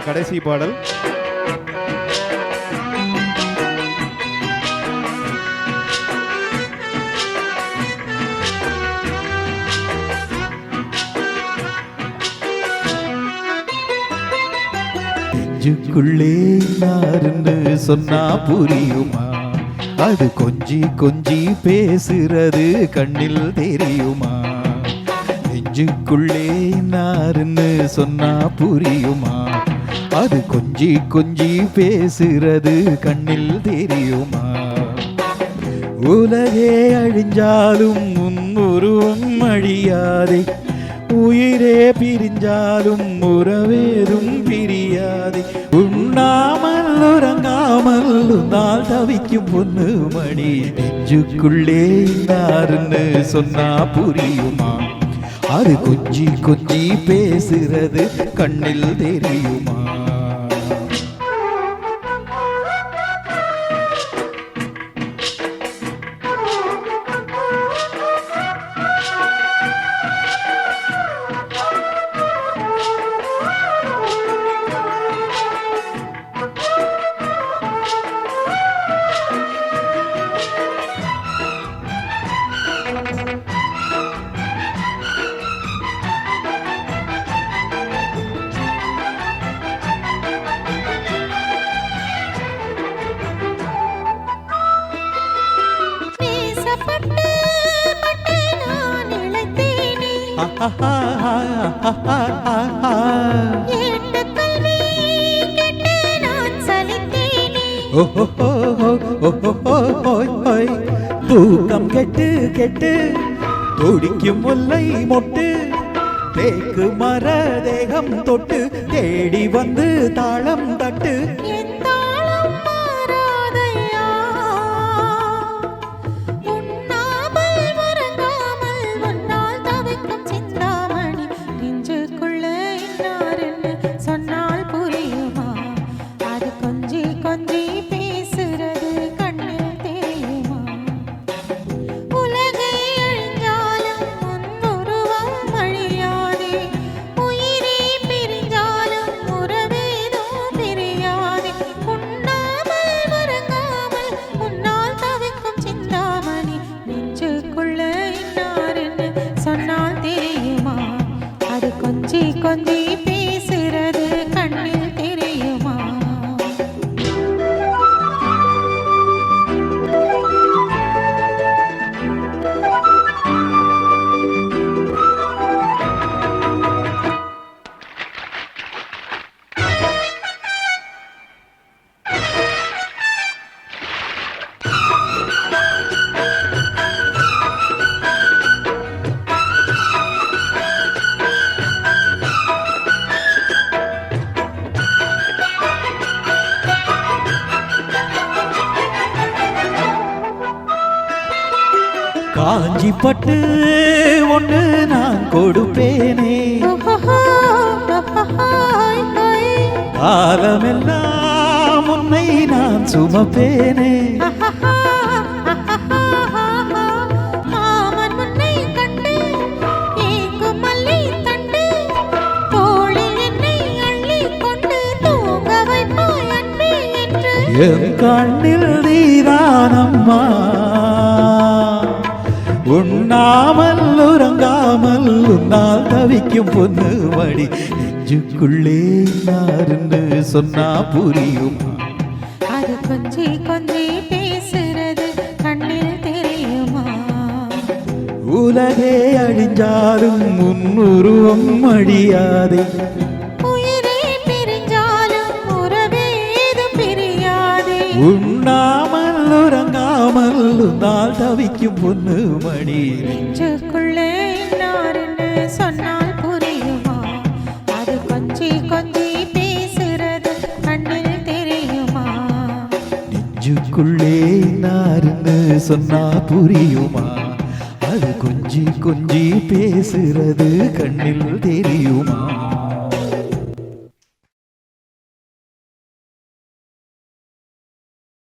நிகழ்ச்சியில் கடைசி பாடல். நெஞ்சுக்குள்ளே யாருன்னு சொன்னா புரியுமா? அது கொஞ்சி கொஞ்சி பேசுறது கண்ணில் தெரியுமா? நெஞ்சுக்குள்ளே யாருன்னு சொன்னா புரியுமா? அது கொஞ்சி கொஞ்சி பேசுறது கண்ணில் தெரியுமா? உலகே அழிஞ்சாலும் உன் உருவம் அழியாதே, உயிரே பிரிஞ்சாலும் உறவேதும் பிரியாதே. உண்ணாமல் உறங்காமல் நாள் தவிக்கும் பொண்ணு மணி. நெஞ்சுக்குள்ளே யாருன்னு சொன்னா புரியுமா? அது கொஞ்சி கொஞ்சி பேசுறது கண்ணில் தெரியுமா? தூக்கம் கெட்டு கெட்டு துடிக்கும் முல்லை மொட்டு, தேக்கு மர தேகம் தொட்டு தேடி வந்து தாளம் தட்டு. கொஞ்சி கொஞ்சி பேசுறது கண்ணில் தெரியுமா? காஞ்சி பட்டு ஒன்று நான் கொடுப்பேனே, காலமெல்லாம் உன்னை நான் சுமப்பேனே. என் கண்ணில் நீதானம்மா, உண்ணாமல் உறங்காமல் உன்னால் தவிக்கும் பொண்ணு மடி. நெஞ்சுக்குள்ளே யாருன்னு சொன்னா புரியுமா? அது கொஞ்சி கொஞ்சி பேசுறது கண்ணில் தெரியுமா? உலகே அழிஞ்சாலும் உன் உருவம் அழியாதே, உண்ணாமல் உறங்காமல் நாள் தவிக்கும் பொண்ணு மணி. நெஞ்சுக்குள்ளே யாருன்னு சொன்னால் புரியுமா? அது கொஞ்சி கொஞ்சி பேசுறது கண்ணில் தெரியுமா? நெஞ்சுக்குள்ளே யாருன்னு சொன்னா புரியுமா? அது கொஞ்சி கொஞ்சி பேசுறது கண்ணில் தெரியுமா?